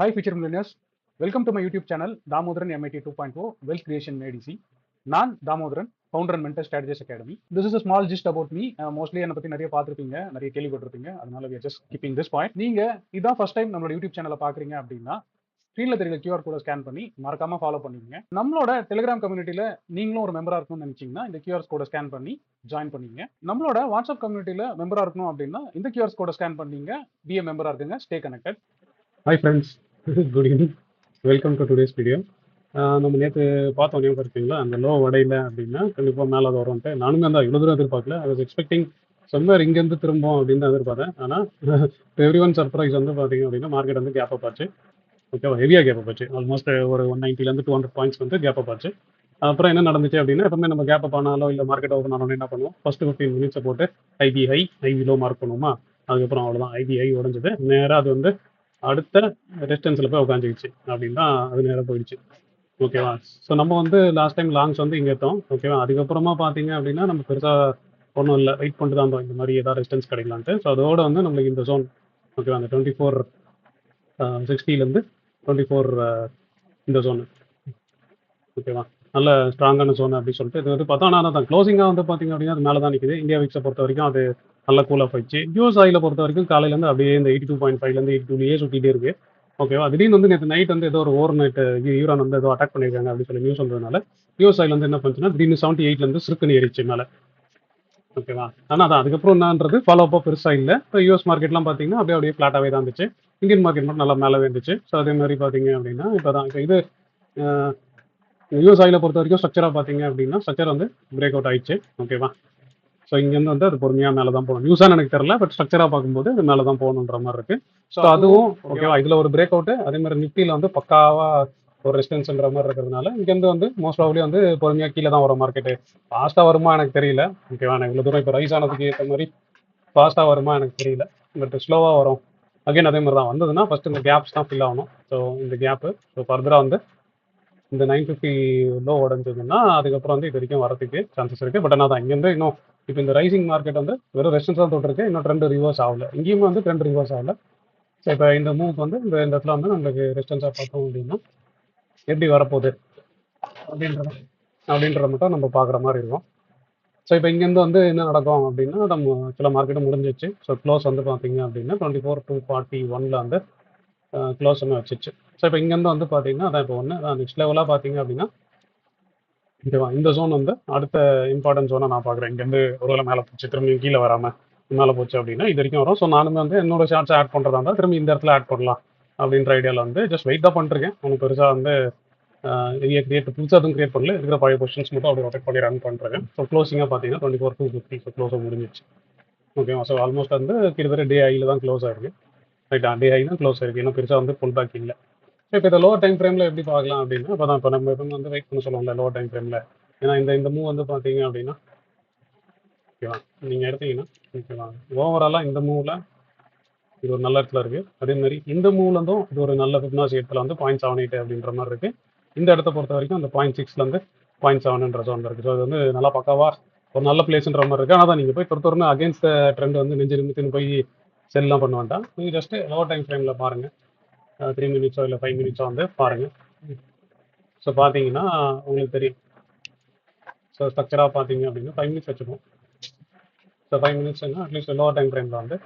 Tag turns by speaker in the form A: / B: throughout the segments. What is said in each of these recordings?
A: Hi, future millionaires. Welcome to my YouTube channel, Damodaran MIT 2.0 Wealth Creation ADC. நான் Damodaran, founder and mentor strategies academy. This is a small gist about me. Mostly என்னை பற்றி நிறைய பார்த்துருப்பீங்க, நிறைய கேள்விப்பட்டிருப்பீங்க. அதனால we are just keeping this point. நீங்க இதான் ஃபர்ஸ்ட் டைம் நம்மளோட யூடியூப் சேனலை பார்க்குறீங்க அப்படின்னா ஸ்க்ரீனில் தெரியல QR கோடை ஸ்கேன் பண்ணி மறக்காம ஃபாலோ பண்ணிக்கங்க. நம்மளோட டெலிகிராம் கம்யூனிட்டியில் நீங்களும் ஒரு மெம்பராக இருக்கணும்னு நினைச்சீங்கன்னா இந்த QR கோடை ஸ்கேன் பண்ணி ஜாயின் பண்ணிங்க. நம்மளோட வாட்ஸ்அப் கம்யூனிட்டியில் மெம்பராக இருக்கணும் அப்படின்னா இந்த QR கோடை ஸ்கேன் பண்ணீங்க, பிஏ மெம்பராக இருக்குங்க, stay connected. Hi friends, good evening, welcome to today's video. நம்ம நேற்று பார்த்தோம் ஞாபகம் இருக்கீங்களா, அந்த லோ வடையில் அப்படின்னா கண்டிப்பாக மேலே அது வரும்ன்ட்டு நானுமே அந்த இவ்வளோ தூரம் எதிர்பார்க்கல. ஐ வாஸ் எக்ஸ்பெக்டிங் சம்வேர் இங்கேருந்து திரும்பும் அப்படின்னு தான் எதிர்பார்த்தேன். ஆனால் எவ்ரி ஒன் சர்ப்ரைஸ் வந்து பார்த்தீங்க அப்படின்னா மார்க்கெட் வந்து கேப் அப் ஆச்சு. ஓகேவா, ஹெவியாக கேப் அப் ஆச்சு. ஆல்மோஸ்ட் ஒரு 190 to 200 பாயிண்ட்ஸ் வந்து கேப் அப் ஆச்சு. அப்புறம் என்ன நடந்துச்சு அப்படின்னா, எப்பவுமே நம்ம கேப் அப் ஆனாலோ இல்லை மார்க்கெட் ஓப்பன் ஆனாலும் என்ன பண்ணுவோம், ஃபர்ஸ்ட் 15 மினிட்ஸை போட்டு IP high IP low mark பண்ணுவோமா. அதுக்கப்புறம் அவ்வளோதான், ஐபி ஹை உடஞ்சது நேராக அது வந்து அடுத்த ரெசிஸ்டன்ஸில் போய் உட்காந்துக்கிச்சு அப்படின்னு தான் அது நேராக போயிடுச்சு. ஓகேவா. ஸோ நம்ம வந்து லாஸ்ட் டைம் லாங்ஸ் வந்து இங்கே எடுத்தோம். ஓகேவா. அதுக்கப்புறமா பார்த்தீங்க அப்படின்னா நம்ம பெருசாக ஒன்றும் இல்லை, வெயிட் பண்ணிட்டு தான் இருந்தோம் இந்த மாதிரி ஏதாவது ரெசிஸ்டன்ஸ் கிடைக்கலான்ட்டு. ஸோ அதோட வந்து நம்மளுக்கு இந்த ஜோன் ஓகேவா, அந்த 2460 24 இந்த ஜோனு ஓகேவா, நல்ல ஸ்ட்ராங்கான ஜோன் அப்படின்னு சொல்லிட்டு இது வந்து பார்த்தோம். ஆனால் தான் க்ளோசிங்காக வந்து பார்த்தீங்க அப்படின்னா அது மேலே தான் நிற்குது. இந்தியா விக்ஸை பொறுத்த வரைக்கும் அது நல்ல கூல் ஆஃப் ஆயிடுச்சு. யூஎஸ் ஆயிலை பொறுத்த வரைக்கும் காலையிலேருந்து அப்படியே இந்த 82.5 82லயே சுற்றிட்டே இருக்கு. ஓகேவா. திடீர்னு வந்து நேற்று நைட் வந்து ஏதோ ஒரு ஓவர் நைட் ஈரான் வந்து ஏதோ அட்டாக் பண்ணியிருக்காங்க அப்படின்னு சொல்லி நியூஸ் வந்ததுனால யூஎஸ் ஆயில் வந்து என்ன பண்ணுச்சுன்னா திடீர்னு 78 சிறுக்குன்னு ஏறிச்சு மேலே. ஓகேவா. ஆனால் அதான் அதுக்கப்புறம் என்னன்றது ஃபாலோ அப்போ பெருசாக இல்லை. இப்போ யூஎஸ் மார்க்கெட்லாம் பார்த்தீங்கன்னா அப்படியே ஃப்ளாட்டாகவே தான் இருந்துச்சு. இந்தியன் மார்க்கெட் மட்டும் நல்லா மேலே இருந்துச்சு. ஸோ அதே மாதிரி பார்த்தீங்க அப்படின்னா இப்போ தான் இப்போ இது யூஎஸ் ஆயிலை பொறுத்த வரைக்கும் ஸ்ட்ரக்சராக பார்த்தீங்க அப்படின்னா ஸ்ட்ரக்சர் வந்து பிரேக் அவுட் ஆயிடுச்சு. ஓகேவா. ஸோ இங்கேருந்து வந்து அது பொறுமையாக மேலே தான் போகணும். நியூஸாக எனக்கு தெரியல, பட் ஸ்ட்ரக்சராக பார்க்கும்போது அது மேலே தான் போகணுன்ற மாதிரி இருக்கு. ஸோ அதுவும் ஓகேவா. இதில் ஒரு பிரேக் அவுட், அதே மாதிரி நிஃப்டியில் வந்து பக்காவாக ஒரு ரெசிஸ்டன்ஸ்ன்ற மாதிரி இருக்கிறதுனால இங்கேருந்து வந்து மோஸ்ட் ப்ராபப்லி வந்து பொறுமையாக கீழே தான் வரும் மார்க்கெட்டு. ஃபாஸ்ட்டாக வருமா எனக்கு தெரியல. ஓகேவா. எனக்கு இவ்வளோ தூரம் இப்போ ரைஸ் ஆனதுக்கு ஏற்ற மாதிரி ஃபாஸ்ட்டாக வருமா எனக்கு தெரியல, பட் ஸ்லோவாக வரும். அகைன் அதே மாதிரி தான் வந்ததுன்னா ஃபஸ்ட் இந்த கேப்ஸ் தான் ஃபில் ஆகணும். ஸோ இந்த கேப்பு ஸோ ஃபர்தராக வந்து இந்த 950 லோ உடஞ்சதுன்னா அதுக்கப்புறம் வந்து இது வரைக்கும் வரதுக்கு சான்சஸ் இருக்குது. பட் ஆனால் தான் இங்கேருந்து இன்னும் இப்போ இந்த ரைசிங் மார்க்கெட் வந்து வெறும் ரெசிஸ்டன்ஸ் தான் தொட்டிருக்கு, இன்னும் ட்ரெண்ட் ரிவர்ஸ் ஆகல. இங்கேயும் வந்து ட்ரெண்ட் ரிவர்ஸ் ஆகல. ஸோ இப்போ இந்த மூவ் வந்து இந்த இடத்துல வந்து நம்மளுக்கு ரெசிஸ்டன்ஸாக பார்த்தோம் அப்படின்னா எப்படி வரப்போகுது அப்படின்றத மட்டும் நம்ம பார்க்குற மாதிரி இருக்கும். ஸோ இப்போ இங்கேருந்து வந்து என்ன நடக்கும் அப்படின்னா நம்ம சில மார்க்கெட்டும் முடிஞ்சிச்சு. ஸோ க்ளோஸ் வந்து பார்த்தீங்க அப்படின்னா 24,241 வந்து க்ளோஸ் ஒன்று வச்சிச்சு. ஸோ இப்போ இங்கேருந்து வந்து பார்த்தீங்கன்னா அதான் இப்போ ஒன்று நெக்ஸ்ட் லெவலாக பார்த்தீங்க அப்படின்னா ஓகேவா, இந்த ஜோன் வந்து அடுத்த இம்பார்ட்டன்ட் ஜோனை நான் பார்க்குறேன். இங்கேருந்து ஒருவேளை மேலே போச்சு, திரும்பி கீழே வராமல் மேலே போச்சு அப்படின்னா இது வரைக்கும் வரும். ஸோ நானுமே வந்து என்னோட ஷார்ட்ஸ் ஆட் பண்ணுறதா இருந்தால் திரும்பி இந்த இடத்துல ஆட் பண்ணலாம் அப்படின்ற ஐடியாவில் வந்து ஜஸ்ட் வெயிட் தான் பண்ணிருக்கேன். ஒன்று பெருசாக வந்து புதுசாக எதுவும் கிரியேட் பண்ணல, இருக்கிற பழைய பொசிஷன்ஸ் மட்டும் அப்படி ரொட்டேட் பண்ணி ரன் பண்ணுறேன். ஸோ க்ளோசிங்காக பார்த்தீங்கன்னா 24,250 ஸோ க்ளோஸாக முடிஞ்சிச்சு. ஓகேவா. ஸோ ஆல்மோஸ்ட் வந்து கிட்டத்தட்ட டே ஐயில் தான் க்ளோஸ் ஆயிருக்கு. ரைட்டா, டே ஐ தான் க்ளோஸ் ஆயிருக்கு, இன்னும் பெருசாக வந்து புல் பேக் இல்லை. ஸோ இப்போ இந்த லோவர் டைம் ஃப்ரேமில் எப்படி பார்க்கலாம் அப்படின்னா இப்போ நம்ம வந்து வெயிட் பண்ண சொல்லுவோம்ல லோவர் டைம் ஃப்ரேமில். ஏன்னா இந்த மூவ் வந்து பார்த்தீங்க அப்படின்னா ஓகேவா, நீங்கள் எடுத்தீங்கன்னா ஓகேவா, ஓவராலாக இந்த மூவில் இது ஒரு நல்ல இடத்துல இருக்குது. அதே மாதிரி இந்த மூவ்லேருந்தும் இது ஒரு நல்ல ஃபிப்னாசி இடத்துல வந்து 0.78 அப்படின்ற மாதிரி இருக்குது. இந்த இடத்த பொறுத்த வரைக்கும் அந்த 0.6 0.7ன்ற ஜோன் இருக்குது. ஸோ அது வந்து நல்லா பக்காவாக ஒரு நல்ல பிளேஸ்ன்ற மாதிரி இருக்குது. ஆனால் தான் நீங்கள் போய் தொடுத்தோன்னு அகேன்ஸ்ட் ட்ரெண்ட் வந்து நெஞ்சு நிமித்தின்னு போய் செல்லாம் பண்ண வேண்டாம். நீங்கள் ஜஸ்ட்டு லோவர் டைம் ஃப்ரேமில் பாருங்கள், 3 மினிட்ஸோ இல்லை 5 மினிட்ஸோ வந்து பாருங்கள். ஸோ பார்த்தீங்கன்னா உங்களுக்கு தெரியும். ஸோ ஸ்ட்ரக்சராக பார்த்தீங்க அப்படின்னா 5 மினிட்ஸ் வச்சுப்போம். ஸோ 5 மினிட்ஸ்னா அட்லீஸ்ட் லோவர் டைம் ஃப்ரேமில் வந்து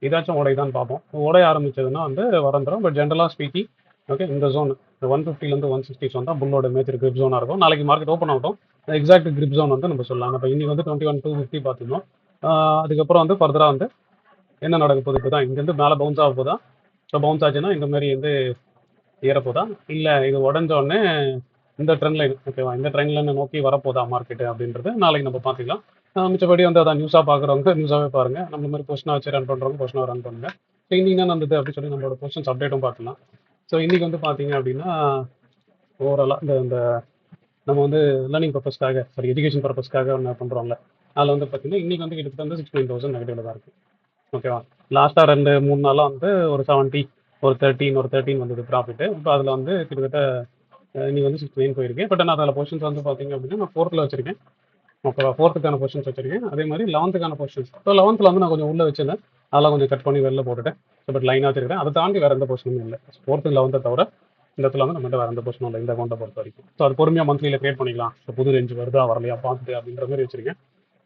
A: இதாச்சும் உடையதான்னு பார்ப்போம். உடைய ஆரம்பிச்சதுன்னா வந்து வரந்துடும். பட் ஜென்ரலாக ஸ்பீக்கிங் ஓகே, இந்த ஜோன் 150 160 ஜோன் தான் புல்லோட மேஜர் கிரிப் ஜோனாக இருக்கும். நாளைக்கு மார்க்கெட் ஓப்பன் ஆகட்டும், எக்ஸாக்ட் கிரிப் ஜோன் வந்து நம்ம சொல்லலாம். இப்போ இன்னைக்கு வந்து 21,250 பார்த்துருந்தோம். அதுக்கப்புறம் வந்து ஃபர்தராக வந்து என்ன நடக்க போகுது, இப்போ தான் இங்கேருந்து மேலே பவுன்ஸ் ஆக போதா. ஸோ பவுன்ஸ் ஆச்சுன்னா இந்த மாதிரி வந்து ஏறப்போதா, இல்லை இது உடஞ்சோடனே இந்த ட்ரெண்ட் லைன் ஓகேவா, இந்த ட்ரெண்ட் லைனை நோக்கி வரப்போதா மார்க்கெட்டு அப்படின்றது நாளைக்கு நம்ம பார்த்துக்கலாம். மிச்சபடி வந்து அதான் நியூஸாக பார்க்குறவங்க நியூஸாகவே பாருங்கள், நம்ம மாதிரி பொசிஷனாக வச்சு ரன் பண்ணுறவங்க பொசிஷனாக ரன் பண்ணுங்க. ஸோ இன்றைக்கி என்ன நடந்தது அப்படின்னு சொல்லி நம்மளோட பொசிஷன்ஸ் அப்டேட்டும் பார்க்கலாம். ஸோ இன்றைக்கி வந்து பார்த்தீங்க அப்படின்னா ஓவராலாக இந்த நம்ம வந்து லேர்னிங் பர்பஸ்க்காக எஜுகேஷன் பர்பஸ்க்காக ஒன்று பண்ணுறோம்ல, அதில் வந்து பார்த்தீங்கன்னா இன்றைக்கி வந்து கிட்டத்தட்ட வந்து 69,000 நெகட்டிவில் தான் இருக்குது. ஓகேவா. லாஸ்ட்டாக 2-3 நாளாக வந்து ஒரு 70 ஒரு 13 வந்தது ப்ராஃபிட்டு. இப்போ அதில் வந்து கிட்டத்தட்ட இன்னைக்கு வந்து 69 போயிருக்கு. பட் நான் அதில் பொசிஷன்ஸ் வந்து பார்த்தீங்க அப்படின்னா நான் 4th வச்சிருக்கேன். ஓகேவா? 4த்துக்கான பொசிஷன்ஸ் வச்சிருக்கேன். அதே மாதிரி 11த்துக்கான பொசிஷன்ஸ். ஸோ 11த்தில் வந்து நான் கொஞ்சம் உள்ள வச்சிருந்தேன். அதெல்லாம் கொஞ்சம் கட் பண்ணி வெளில போட்டுட்டேன். ஸோ பட் லைனாக வச்சிருக்கேன். அதை தாண்டி வேறு எந்த பொசிஷனும் இல்லை. 4த்து 11த்தை தவிர இந்த இடத்துல வந்து நம்மகிட்ட வேறு எந்த பொசிஷனும் இல்லை, இந்த அக்கௌண்ட்டை பொறுத்த வரைக்கும். ஸோ அது பொறுமையாக மந்த்லியில் கிரியேட் பண்ணிக்கலாம். ஸோ புது ரேஞ்ச் வருதா வரலையா பார்த்துட்டு அப்படின்ற மாதிரி வச்சிருக்கேன்.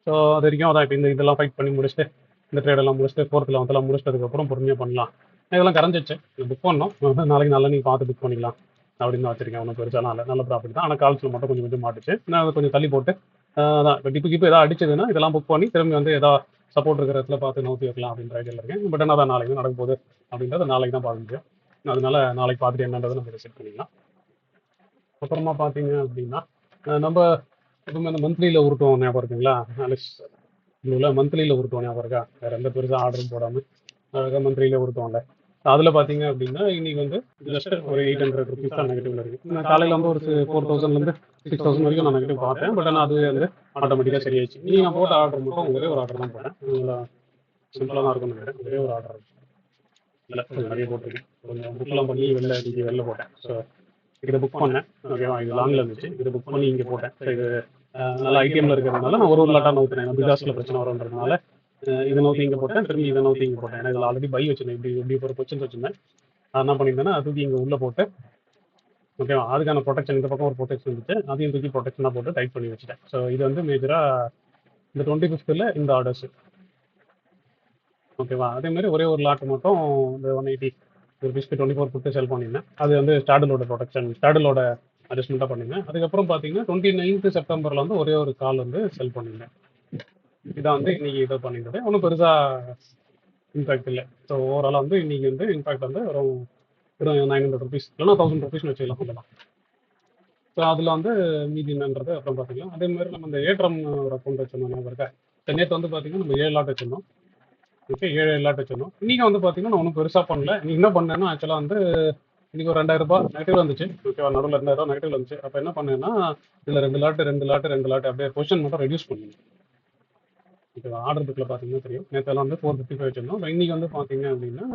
A: ஸோ அது வரைக்கும் அதான் இப்போ இதெல்லாம் ஃபைட் பண்ணி முடிச்சுட்டு, இந்த ட்ரேடெல்லாம் முடிச்சுட்டு 4த்து 11த்தெல்லாம் முடிச்சதுக்கப்புறம் பொறுமையாக பண்ணலாம். இதெல்லாம் கரைஞ்சிச்சு, புக் பண்ணோம். நாளைக்கு நல்லா நீங்கள் பார்த்து புக் பண்ணிக்கலாம் அப்படின்னு தான் வச்சிருக்கேன். ஒன்றும் பெருசாக நல்ல ப்ராஃபிட் தான். ஆனால் கால்ஸில் மட்டும் கொஞ்சம் கொஞ்சம் மாட்டுச்சு. நான் அதை கொஞ்சம் தள்ளி போட்டு அதான் இப்போ டிப்பு எதாவது அடிச்சதுன்னா இதெல்லாம் புக் பண்ணி திரும்பி வந்து எதாவது சப்போர்ட் இருக்கிற இடத்துல பார்த்து நோக்கி வைக்கலாம் அப்படின்ற ஐடியாவில் இருக்கேன். பட் ஆனால் தான் நாளைக்கு நடக்க போகுது அப்படின்றத நாளைக்கு தான் பார்க்க முடியும். அதனால நாளைக்கு பார்த்துட்டு என்னன்றதை நம்ம டிசைட் பண்ணிக்கலாம். அப்புறமா பார்த்தீங்க அப்படின்னா நம்ம எப்பவுமே இந்த மந்த்லியில் உருட்டுவோம் ஞாபகம் இருக்குங்களா? இல்லை மந்த்லியில் உருட்டுவோம் ஞாபகம் இருக்கா? வேறு எந்த பெருசாக ஆர்டரும் போடாமல் அழகாக மந்த்லியில் உருட்டுவோம்ல. அதில் பார்த்தீங்க அப்படின்னா இன்னைக்கு வந்து ஜஸ்ட் ஒரு 800 ருபீஸ் தான் நெகட்டிவ்ல இருக்குது. நான் காலையில் வந்து ஒரு 4000லேருந்து 6000 வரைக்கும் நான் நெகட்டிவ் பார்த்தேன். பட் ஆனால் அது வந்து ஆட்டோமேட்டிக்காக சரியாயிடுச்சு. நீங்கள் நான் போட்ட ஆர்டர் மட்டும் ஒரே ஒரு ஆர்டர் தான் போட்டேன். சிம்பிளாக தான் இருக்கும்னு நினைக்கிறேன். ஒரே ஒரு ஆர்டர் இல்லை, கொஞ்சம் நிறைய போட்டிருக்கேன். கொஞ்சம் புக்கெலாம் பண்ணி வெளில போட்டேன். ஸோ இதை புக் பண்ணேன். ஓகேவா? இது லாங்கில் இருந்துச்சு. இதை புக் பண்ணி இங்கே போட்டேன். ஸோ இது நல்லா ஐடிஎம்ல இருக்கிறதுனால நான் ஒரு லாட்டாக நோக்குறேன். பிகாஸில் பிரச்சனை வரும்ன்றதுனால இதை நோக்கி இங்கே போட்டேன். திரும்பி இதை நோக்கி இங்கே போட்டேன். ஏன்னா இதில் ஆல்ரெடி பை வச்சிருந்தேன். இப்படி ஒரு பொசிஷன் வச்சிருந்தேன். அது என்ன பண்ணியிருந்தேன்னா அது தூக்கி இங்கே உள்ளே போட்டு, ஓகேவா? அதுக்கான ப்ரொடெக்ஷன் இந்த பக்கம் ஒரு ப்ரொடெக்ஷன் இருந்துச்சு. அதையும் தூக்கி ப்ரொடெக்ஷனாக போட்டு டைப் பண்ணி வச்சுட்டேன். ஸோ இது வந்து மேஜராக இந்த 25th இந்த ஆர்டர்ஸ். ஓகேவா? அதேமாதிரி ஒரே ஒரு லாட் மட்டும் இந்த 180 ருபீஸ்க்கு 24 கொடுத்து செல் பண்ணியிருந்தேன். அது வந்து ஸ்டாடலோட ப்ரொடெக்ஷன், ஸ்டாடலோட அட்ஜஸ்ட்மெண்ட்டாக பண்ணியிருந்தேன். அதுக்கப்புறம் பார்த்தீங்கன்னா 29th செப்டம்பரில் வந்து ஒரே ஒரு கால் வந்து செல் பண்ணியிருந்தேன். இதான் வந்து இன்னைக்கு இதை பண்ணியிருந்தது. ஒன்றும் பெருசாக இம்பாக்ட் இல்லை. ஸோ ஓவராலாக வந்து இன்னைக்கு வந்து இம்பாக்ட் வந்து ஒரு 900 ருபீஸ் இல்லைனா 1000 ருபீஸ்னு வச்சுக்கலாம் சொல்லலாம். ஸோ அதில் வந்து மீதி என்னன்றது அப்புறம் பார்த்துக்கலாம். அதே மாதிரி நம்ம இந்த ஏற்றம் ஒரு அக்கௌண்ட் வச்சிருந்தோம் ஞாபகம் இருக்கா? நேற்று வந்து பார்த்தீங்கன்னா நம்ம 7 லாட் வச்சிருந்தோம். ஓகே, 7 லாட் வச்சிருந்தோம். இன்னைக்கு வந்து பார்த்தீங்கன்னா நான் ஒன்றும் பெருசாக பண்ணல. நீ என்ன பண்ணேன்னா ஆக்சுவலாக வந்து இன்னைக்கு ஒரு 2000 நெகட்டிவ் வந்துச்சு. ஓகேவா? நடுவில் 2000 நெகட்டிவ் வந்துச்சு. அப்போ என்ன பண்ணேன்னா இதில் 2 லாட் அப்படியே பொசிஷன் மட்டும் ரெடியூஸ் பண்ணுங்க. ஓகேவா? ஆர்டர் புக்கில் பார்த்தீங்கன்னா தெரியும். நேற்றெல்லாம் வந்து 455 வச்சிருந்தோம். இன்னைக்கு வந்து பார்த்தீங்க அப்படின்னா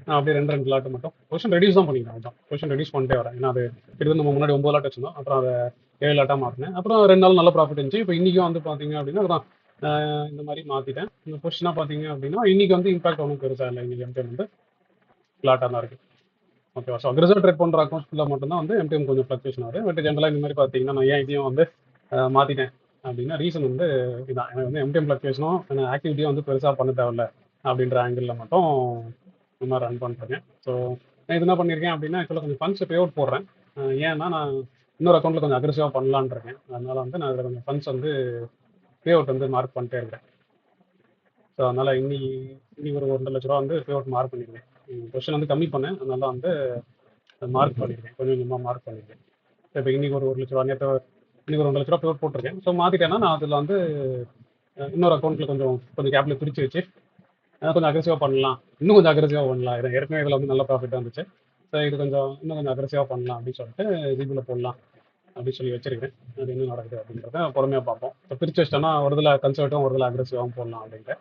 A: நான் அப்படியே 2 லாட் மட்டும் பொசிஷன் ரெடியூஸ் தான் பண்ணிக்கிறேன். அதுதான் பொசிஷன் ரெடியூஸ் பண்ணிட்டே வரேன். ஏன்னா அது கிட்டத்தட்ட நம்ம முன்னாடி 9 லாட் வச்சிருந்தோம். அப்புறம் அதை 7 லாட்டாக மாற்றினேன். அப்புறம் 2 நாள் நல்ல ப்ராஃபிட் இருந்துச்சு. இப்போ இன்றைக்கும் வந்து பார்த்தீங்க அப்படின்னா அதான் இந்த மாதிரி மாற்றிட்டேன். இந்த பொசிஷனாக பார்த்தீங்க அப்படின்னா இன்றைக்கி வந்து இம்பாக்ட் ஒன்றும் பெருசாக இல்லை. இன்றைக்கி எம்டிஎம் வந்து ஃப்ளாட்டாக தான் இருக்குது. ஓகேவா? ஸோ அக்ரெசிவ் ட்ரேட் பண்ணுற அக்கௌண்ட்ஸில் மட்டும்தான் வந்து எம்டிஎம் கொஞ்சம் ஃப்ளக்சுவேஷன் ஆகுது. பட் ஜென்ரலாக இந்த மாதிரி பார்த்தீங்கன்னா நான் ஏன் இதையும் வந்து மாற்றிட்டேன் அப்படின்னா ரீசன் வந்து இதுதான். எனக்கு வந்து எம்டிஎம் ஃப்ளக்சுவேஷனும் ஆக்டிவிட்டியும் வந்து பெருசாக பண்ண தேவையில்ல அப்படின்ற ஆங்கிளில் மட்டும் இந்த மாதிரி ரன் பண்ணுறேன். ஸோ நான் இது என்ன பண்ணியிருக்கேன் அப்படின்னா ஆக்சுவலாக கொஞ்சம் ஃபண்ட்ஸ் பே அவுட் போடுறேன். ஏன்னா நான் இன்னொரு அக்கௌண்ட்டில் கொஞ்சம் அக்ரெசிவாக பண்ணலான்னு இருக்கேன். அதனால வந்து நான் இதில் கொஞ்சம் ஃபண்ட்ஸ் வந்து பே அவுட் வந்து மார்க் பண்ணிட்டே இருக்கிறேன். ஸோ அதனால் இன்னி ஒரு 2 லட்ச ரூபா வந்து பே அவுட் மார்க் பண்ணியிருக்கேன். கொஸ்டின் வந்து கம்மி பண்ணேன். அதனால வந்து மார்க் பண்ணியிருக்கேன். கொஞ்சம் கொஞ்சமாக மார்க் பண்ணியிருக்கேன். இப்போ இன்னைக்கு ஒரு 1 லட்ச ரூபா, நேற்று இன்னைக்கு ஒரு 2 லட்ச ரூபா பே அவுட் போட்டிருக்கேன். ஸோ மாற்றிட்டேன்னா நான் அதில் வந்து இன்னொரு அக்கௌண்ட்டில் கொஞ்சம் கேப்பில் பிரித்து வச்சு கொஞ்சம் அக்ரெசிவாக பண்ணலாம். இன்னும் கொஞ்சம் அக்ரெசிவாக பண்ணலாம். ஏற்கனவே இதில் வந்து நல்ல ப்ராஃபிட்டாக இருந்துச்சு. ஸோ இது இன்னும் கொஞ்சம் அக்ரெசிவாக பண்ணலாம் அப்படின்னு சொல்லிட்டு இதுல போடலாம் அப்படின்னு சொல்லி வச்சிருக்கேன். அது என்ன நடக்குது அப்படின்றத பொறுமையாக பார்ப்போம். இப்போ பிரித்து வச்சிட்டோன்னா ஒரு இதில் கன்சர்வேட்டிவும் ஒரு இதில் அக்ரெசிவாகவும் போடலாம் அப்படின்ட்டு.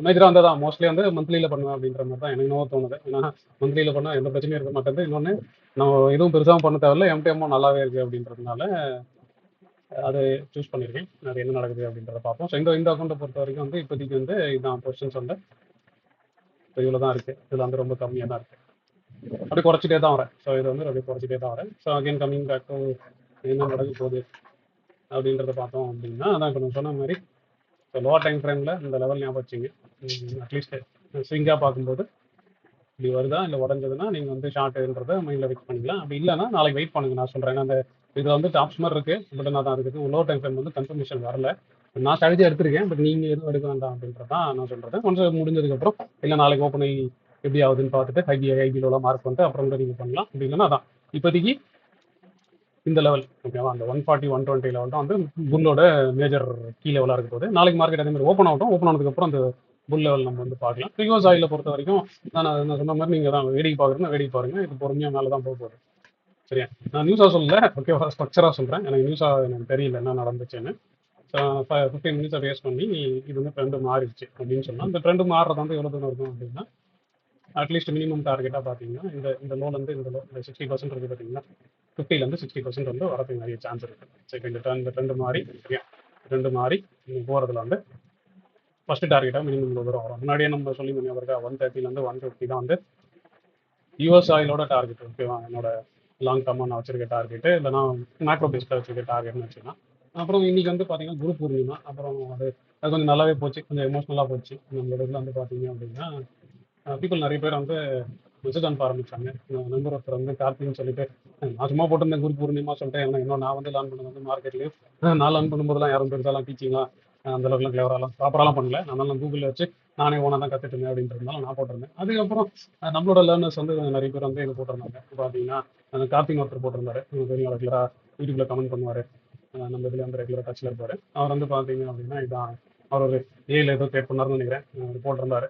A: மேஜராக வந்து தான் மோஸ்ட்லி வந்து மந்த்லியில் பண்ணுவேன் அப்படின்ற மாதிரி தான் எனக்கு இன்னும் தோணுது. ஏன்னா மந்த்லியில் பண்ணால் எந்த பிரச்சனையும் இருக்க மாட்டேங்குது. இன்னொன்று நம்ம எதுவும் பெருசாகவும் பண்ண தேவையில்ல, எம்டிஎம்மும் நல்லாவே இருக்குது அப்படின்றதுனால அதை சூஸ் பண்ணியிருக்கேன். அது என்ன நடக்குது அப்படின்றத பார்ப்போம். ஸோ இந்த அக்கௌண்ட்டை பொறுத்த வரைக்கும் வந்து இப்போதைக்கு வந்து இதுதான் பொசிஷன்ஸ் வந்து இவ்வளோ தான் இருக்குது. இதில் வந்து ரொம்ப கம்மியாக தான் இருக்குது. அப்படியே குறைச்சிட்டே தான் வரேன். ஸோ இது வந்து அப்படியே குறைச்சிட்டே தான் வரேன். So again coming back to என்ன நடக்க போகுது அப்படின்றத பார்த்தோம் அப்படின்னா அதான் இப்போ நான் சொன்ன மாதிரி ஸோ லோவர் டைம் ஃப்ரேமில் இந்த லெவல் ஞாபகம் வச்சுங்க. அட்லீஸ்ட் ஸ்விங்காக பார்க்கும்போது இப்படி வருதா இல்லை உடஞ்சதுன்னா நீங்கள் வந்து ஷார்ட்டுன்றதை மைண்டில் ஃபிக்ஸ் பண்ணிக்கலாம். அப்படி இல்லைன்னா நாளைக்கு வெயிட் பண்ணுங்க. நான் சொல்கிறேன். ஏன்னா அந்த இதில் வந்து டாப்ஸ் மாதிரி இருக்குது, பட் நான் தான் இருக்குது. லோ டைம் ஃப்ரேம் வந்து கன்ஃபர்மேஷன் வரல. நான் ஸ்ட்ராட்டஜி எடுத்திருக்கேன், பட் நீங்கள் எதுவும் எடுக்க வேண்டாம் அப்படின்றது தான் நான் சொல்கிறது. கொஞ்சம் முடிஞ்சதுக்கப்புறம் இல்லை நாளைக்கு ஓப்பன் ஆகி எப்படி ஆகுதுன்னு பார்த்துட்டு ஐபிலோலாம் மார்க் பண்ணிட்டு அப்புறம் கூட நீங்கள் பண்ணலாம். அப்படி இல்லைன்னா அதான் இப்போதைக்கு இந்த லெவல் ஓகேவா, அந்த 140 120 லெவல் தான் வந்து புல்லோட மேஜர் கீ லெவலாக இருக்க போகுது. நாளைக்கு மார்க்கெட் அதே மாதிரி ஓப்பன் ஆகட்டும். ஓப்பன் ஆனதுக்கப்புறம் அந்த புல் லெவல் நம்ம வந்து பார்க்கலாம். ரிவர்ஸ் ஆயிலை பொறுத்த வரைக்கும் நான் சொன்ன மாதிரி நீங்கள் தான் வேடிக்கை பார்க்குறதுனா வேடிக்கை பாருங்கள். இது பொறுமையாக மேலே தான் போக போகுது. சரியா? நான் நியூஸாக சொல்லல, ஓகேவா, ஸ்ட்ரக்சராக சொல்கிறேன். எனக்கு நியூஸாக எனக்கு தெரியல என்ன நடந்துச்சுன்னு. 15 மினிட்ஸை வேஸ்ட் பண்ணி இது வந்து ட்ரெண்டு மாறிடுச்சு அப்படின்னு சொன்னால் அந்த ட்ரெண்டு மாறுறது வந்து எவ்வளோ தூரம் இருக்கும் அப்படின்னா அட்லீஸ்ட் மினிமம் டார்கெட்டாக பார்த்தீங்கன்னா இந்த லோலேருந்து இந்த 60% இருக்குது பார்த்தீங்கன்னா 50லேருந்து 60% வந்து வரதுக்கு நிறைய சான்ஸ் இருக்குது. சரி, இந்த ட்ரெண்டு மாறி சரியா 2 மாறி போகிறதுல வந்து ஃபஸ்ட்டு டார்கெட்டாக மினிமம் இவ்வளோ தூரம் வரும். முன்னாடியே நம்ம சொல்லி இருக்கா 130லேருந்து 150 தான் வந்து யூஎஸ் ஆயிலோட டார்கெட். ஓகேவா, என்னோட லாங் டர்மாக நான் வச்சிருக்க டார்கெட்டு, இல்லைனா மேக்ரோ பேஸ்டில் வச்சிருக்க டார்கெட்னு வச்சுக்கலாம். அப்புறம் இன்னைக்கு வந்து பார்த்தீங்கன்னா குரு பூர்ணிமா. அப்புறம் அது கொஞ்சம் நல்லாவே போச்சு, கொஞ்சம் எமோஷ்னலாக போச்சு. நம்ம இதில் வந்து பார்த்தீங்க அப்படின்னா பீப்புள் நிறைய பேர் வந்து மெசேஜ் அனுப்ப ஆரம்பிச்சாங்க. நண்பர் ஒருத்தர் வந்து கார்த்தின்னு சொல்லிட்டு நான் சும்மா போட்டிருந்தேன் குரு பூர்ணிமா சொல்லிட்டு, இன்னும் நான் வந்து லேர்ன் பண்ணது வந்து மார்க்கெட்லேயும் நான் லேர்ன் பண்ணும்போதெல்லாம் யாரும் பெருசாலாம் டீச்சிங்லாம் அந்த அளவுக்குலாம் கிளவராலாம் ப்ராப்பராலாம் பண்ணல. அதனால கூகுளில் வச்சு நானே ஓனாக தான் கற்றுட்டு இருந்தேன் அப்படின்றதுனால நான் போட்டிருந்தேன். அதுக்கப்புறம் நம்மளோட லேர்னர்ஸ் வந்து நிறைய பேர் வந்து இது போட்டிருந்தாங்க. பார்த்தீங்கன்னா கார்த்திக் ஒருத்தர் போட்டிருந்தாரு, தெரியும், ரெகுலராக யூடியூப்ல கமெண்ட் பண்ணுவார், நம்ம இதில் வந்து ரெகுலர் டச்சில் இருப்பார். அவர் வந்து பார்த்தீங்க அப்படின்னா இதான் அவர் ஒரு ஏழு ஏதோ கேட் பண்ணாருன்னு நினைக்கிறேன், போட்டிருந்தாரு.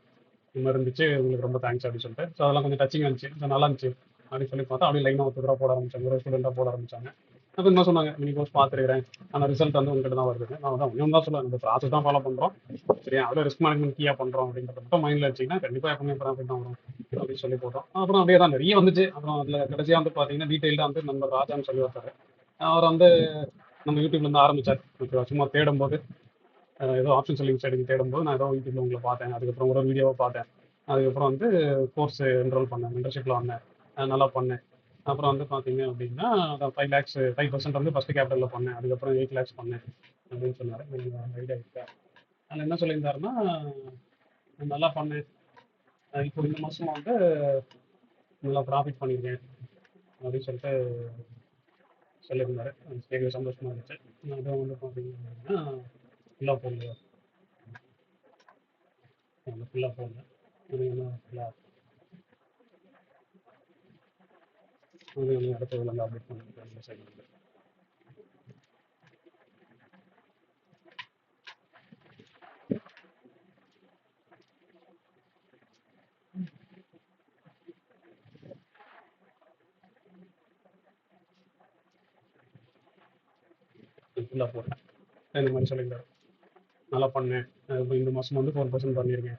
A: இந்த மாதிரி இருந்துச்சு, உங்களுக்கு ரொம்ப தேங்க்ஸ் அப்படின்னு சொல்லிட்டு. ஸோ அதெல்லாம் கொஞ்சம் டச்சிங்காக இருந்துச்சு, நல்லா இருந்துச்சு அப்படின்னு சொல்லி பார்த்தா அப்படியே லைனாக ஒருத்தராக போட ஆரம்பிச்சாங்க, ஒரு ஸ்டூடெண்ட்டாக போட ஆரம்பிச்சாங்க. அப்போ என்ன சொன்னாங்க, மினி கோர்ஸ் பார்த்துருக்கிறேன், ஆனால் ரிசல்ட் வந்து உங்ககிட்ட தான் வருது. நான் தான் ஒன்றும் தான் சொல்லுவேன், நம்ம ப்ராசஸ் தான் ஃபாலோ பண்ணுறோம், சரியா, அதில் ரிஸ்க் மேனேஜ்மெண்ட் கீயாக பண்ணுறோம் அப்படின்றத மட்டும் மைண்டில் வச்சிங்கன்னா கண்டிப்பாக எப்பவுமே ப்ராஃபிட் தான் வரும் அப்படின்னு சொல்லி போட்டோம். அப்புறம் அப்படியே தான் நிறைய வந்துச்சு. அப்புறம் அதில் கடைசியாக வந்து பார்த்தீங்கன்னா டீட்டெயில்டாக வந்து நம்ம ராஜான்னு சொல்லி ஒருத்தார், அவர் வந்து நம்ம யூடியூப்லேருந்து ஆரம்பித்தார். ஓகேவா, சும்மா தேடும்போது ஏதோ ஆப்ஷன் செல்லிங் சைடுக்கு தேடும்போது நான் ஏதோ யூடியூப்ல உங்களை பார்த்தேன், அதுக்கப்புறம் ஒரு வீடியோவை பார்த்தேன், அதுக்கப்புறம் வந்து கோர்ஸ் என்ரோல் பண்ணேன், மெம்பர்ஷிப்பில் வந்தேன், நல்லா பண்ணேன். அப்புறம் வந்து பார்த்தீங்க அப்படின்னா 5 லேக்ஸ் 5% வந்து ஃபஸ்ட்டு கேபிட்டலில் பண்ணேன், அதுக்கப்புறம் 8 லேக்ஸ் பண்ணேன் அப்படின்னு சொன்னார். ஐடியா இருக்கா? அதில் என்ன சொல்லியிருந்தாருன்னா, நல்லா பண்ணேன், இப்போ இந்த மாதம் வந்து நல்லா ப்ராஃபிட் பண்ணியிருக்கேன் அப்படின்னு சொல்லிட்டு சொல்லியிருந்தாரு. கேட்கவே சந்தோஷமாக இருந்துச்சு. அதுவும் வந்து பார்த்தீங்க அப்படின்னா ஃபுல்லாக போடல, ஃபுல்லாக போடல, அது என்ன ஃபுல்லாக அது வந்து அடுத்ததுல வந்து அப்டேட் பண்ணிருக்கேன் இந்த சைடு வந்து. ஃபுல்லாக போட்டேன் இந்த மாதிரி சொல்லியிருந்தாரு. நல்லா பண்ணேன், இப்போ இந்த மாதம் வந்து 4% பண்ணியிருக்கேன்,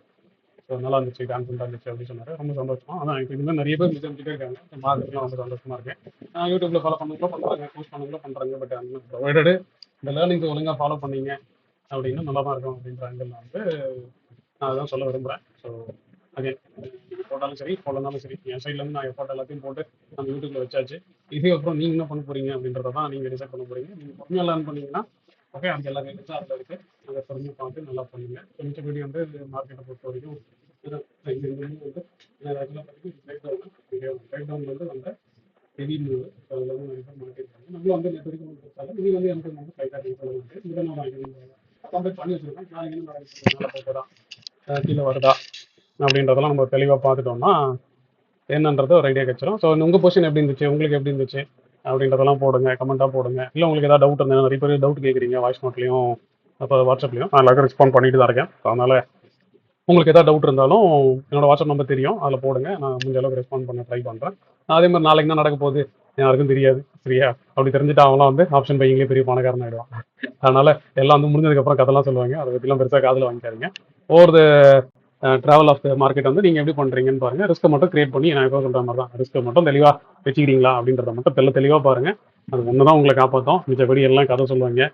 A: ஸோ நல்லா இருந்துச்சு, கான்ஃபிடண்டாக இருந்துச்சு அப்படின்னு சொன்னார். ரொம்ப சந்தோஷம். அதான் இப்போ இந்த மாதிரி நிறைய பேர் மிஸ் அனுப்பிச்சிட்டே இருக்காங்க, மார்க்கெட்லாம் ரொம்ப சந்தோஷமாக இருக்கேன். யூடியூப்ல ஃபாலோ பண்ணுறவங்களோ பண்ணுறாங்க, போஸ்ட் பண்ணுறவங்களோ பண்ணுறாங்க. பட் ப்ரொவைடடு இந்த லேர்னிங்ஸ் ஒழுங்காக ஃபாலோ பண்ணீங்க அப்படின்னா நல்லா தான் இருக்கும் அப்படின்ற ஆங்கிள் வந்து நான் அதான் சொல்ல விரும்புகிறேன். ஸோ அகைன் நீங்கள் போட்டாலும் சரி போடலனாலும் சரி, என் சைட்லேருந்து நான் எஃபோர்ட் எல்லாத்தையும் போட்டு நம்ம யூடியூப்ல வச்சாச்சு. இதுக்கப்புறம் நீங்கள் என்ன பண்ண போறீங்க அப்படின்றத தான் நீங்கள் டிசைட் பண்ண போறீங்க. நீங்கள் பொறுமையாக லேர்ன் பண்ணீங்கன்னா ஓகே, அந்த எல்லா கைட்ஸும் அதில் இருக்குது, அதை பொறுமையாக பார்த்து நல்லா பண்ணுங்க. மிச்சபடி வந்து மார்க்கெட்டை பொறுத்த வரைக்கும் இங்கே வந்து ஆக்சுவலாக பார்த்தீங்கன்னா பிரேக் டவுன் வந்து வந்த ஹெவி மூவ். ஸோ அதில் வந்து நிறைய பேர் மாட்டிருக்காங்க. நம்மளும் வந்து நெட் வரைக்கும் கொடுத்தாலும் இது வந்து எனக்கு வந்து ஃப்ளைட்டாக ரீச் பண்ண முடியாது, இதை நான் கம்ப்ளீட் பண்ணி வச்சுருக்கேன். நாளைக்கு என்ன நடக்குது, போகிறதா கீழே வருதா அப்படின்றதெல்லாம் நம்ம தெளிவாக பார்த்துட்டோம்னா என்னன்றது ஒரு ஐடியா கிடைச்சிடும். ஸோ உங்கள் பொசிஷன் எப்படி இருந்துச்சு, உங்களுக்கு எப்படி இருந்துச்சு அப்படின்றதெல்லாம் போடுங்க, கமெண்ட்டாக போடுங்க. இல்லை உங்களுக்கு ஏதாவது டவுட் இருந்தால் நிறைய பேர் டவுட் கேட்குறீங்க வாய்ஸ் நோட்லையும் அப்போ வாட்ஸ்அப்லையும், நான் எல்லாருக்கும் ரெஸ்பாண்ட் பண்ணிட்டு தான் இருக்கேன். ஸோ அதனால் உங்களுக்கு எதாவது டவுட் இருந்தாலும் என்னோட வாட்ஸ்அப் நம்பர் தெரியும், அதில் போடுங்க, நான் முடிஞ்ச அளவுக்கு ரெஸ்பாண்ட் பண்ண ட்ரை பண்ணுறேன். அதே மாதிரி நாளைக்கு என்ன நடக்க போகுது யாருக்கும் தெரியாது, சரியா? அப்படி தெரிஞ்சுட்டு அவங்களாம் வந்து ஆப்ஷன் பையிங்லேயே பெரிய பணக்காரன் ஆகிடுவான். அதனால் எல்லாம் வந்து முடிஞ்சதுக்கப்புறம் கதெல்லாம் சொல்லுவாங்க, அதை பற்றிலாம் பெருசாக காதில் வாங்கிக்காதீங்க. Over the travel of the market வந்து நீங்கள் எப்படி பண்ணுறீங்கன்னு பாருங்கள். ரிஸ்க்கை மட்டும் கிரியேட் பண்ணி நான் எப்போ சொல்கிற மாதிரி தான், ரிஸ்க்கை மட்டும் தெளிவாக வச்சுக்கிறீங்களா அப்படின்றத மட்டும் தெளிவாக பாருங்கள். அது ஒன்று தான் உங்களை காப்பாற்றும். மிச்சபடி எல்லாம் கதை சொல்லுவாங்க.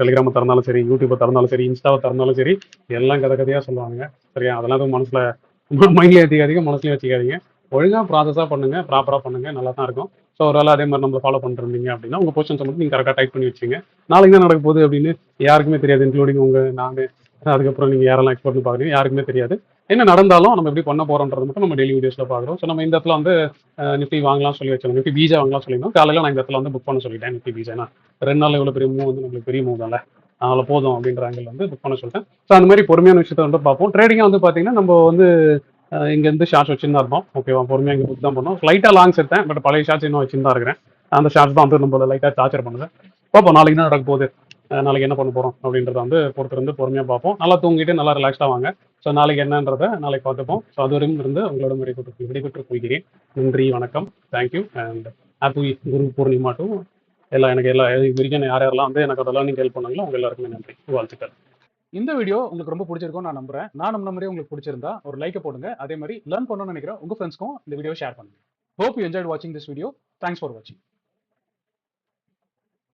A: டெலிகிராமை திறந்தாலும் சரி, யூடியூப்பை திறந்தாலும் சரி, இன்ஸ்டாவை திறந்தாலும் சரி, எல்லாம் கதையாக சொல்லுவாங்க, சரியா? அதெல்லாம் எதுவும் மனசில் மைண்ட்லேயே ஏற்றிக்காதீங்க, மனசுலையும் வச்சுக்காதீங்க. ஒழுங்காக ப்ராசஸாக பண்ணுங்கள், ப்ராப்பராக பண்ணுங்கள், நல்லா தான் இருக்கும். ஸோ ஒரு வேளை அதே மாதிரி நம்மளை ஃபாலோ பண்ணிருந்தீங்க அப்படின்னா உங்கள் பொசிஷன்ஸை மட்டும் நீங்கள் கரெக்டாக டைப் பண்ணி வச்சுங்க. நாளைக்கு தான் நடக்க போகுது அப்படின்னு யாருக்குமே தெரியாது, இன்க்ளூடிங் நான் அதுக்கப்புறம் நீங்கள் யாரெல்லாம் எக்ஸ்போர்ட்னு பார்க்குறீங்க யாருக்குமே தெரியாது. என்ன நடந்தாலும் நம்ம எப்படி பண்ண போகிறோன்றது மட்டும் நம்ம டெய்லி வீடியோஸில் பார்க்குறோம். ஸோ நம்ம இந்த இடத்துல வந்து நிஃப்டி வாங்கலாம் சொல்லி வச்சிருந்தோம், நிஃப்டி பீஜா வாங்கலாம் சொல்லியிருந்தோம். காலையில் நான் இந்த இடத்துல வந்து புக் பண்ண சொல்லிட்டேன் நிஃப்டி பீஜா. 2 நாள் இவ்வளோ பெரிய மூவ் வந்து நம்மளுக்கு பெரிய மூவ் தான்ல, அதில் போதும் அப்படின்ற ஆங்கிள் வந்து புக் பண்ண சொல்லிட்டேன். ஸோ அந்த மாதிரி பொறுமையான விஷயத்தை வந்து பார்ப்போம். ட்ரேடிங்காக வந்து பார்த்தீங்கன்னா நம்ம வந்து இங்கேருந்து ஷார்ட்ஸ் வச்சுருந்தா இருப்போம், ஓகேவா? பொறுமையாக இங்கே புக் தான் பண்ணோம். லைட்டாக லாங்ஸ் எடுத்தேன், பட் பழைய ஷார்ட்ஸ் இன்னும் வச்சுருந்தா இருக்கிறேன். அந்த ஷார்ட்ஸ் தான் வந்து நம்ம லைட்டாக டார்ச்சர் பண்ணுவேன். பார்ப்போம் நாளைக்கு என்ன நடக்க போகுது, நாளைக்கு என்ன பண்ண போகிறோம் அப்படின்றத வந்து பொறுத்திருந்து பொறுமையாக பார்ப்போம். நல்லா தூங்கிட்டு நல்லா ரிலாக்ஸ்டாக வாங்க. ஸோ நாளைக்கு என்னன்றதை நாளைக்கு பார்த்துப்போம். ஸோ அதுவரையும் இருந்து உங்களோட விடைபெற்று கொள்கிறேன். நன்றி, வணக்கம், thank you and happy Guru Purnima to எனக்கு இது வரைக்கும் யாரெல்லாம் வந்து எனக்கு அதெல்லாம் நீங்கள் ஹெல்ப் பண்ணாங்களோ அவங்க எல்லாருக்குமே நன்றி, வாழ்த்துக்கள். இந்த வீடியோ உங்களுக்கு ரொம்ப பிடிச்சிருக்கும் நான் நம்புறேன். நான் நம்ம மாதிரியே உங்களுக்கு பிடிச்சிருந்தா ஒரு லைக்கை போடுங்க. அதே மாதிரி லேர்ன் பண்ணணும்னு நினைக்கிற உங்க ஃப்ரெண்ட்ஸ்க்கும் இந்த வீடியோ ஷேர் பண்ணுங்க. ஹோப் யூ என்ஜாய்ட் வாட்சிங் திஸ் வீடியோ. தேங்க்ஸ் ஃபார் வாட்சிங்.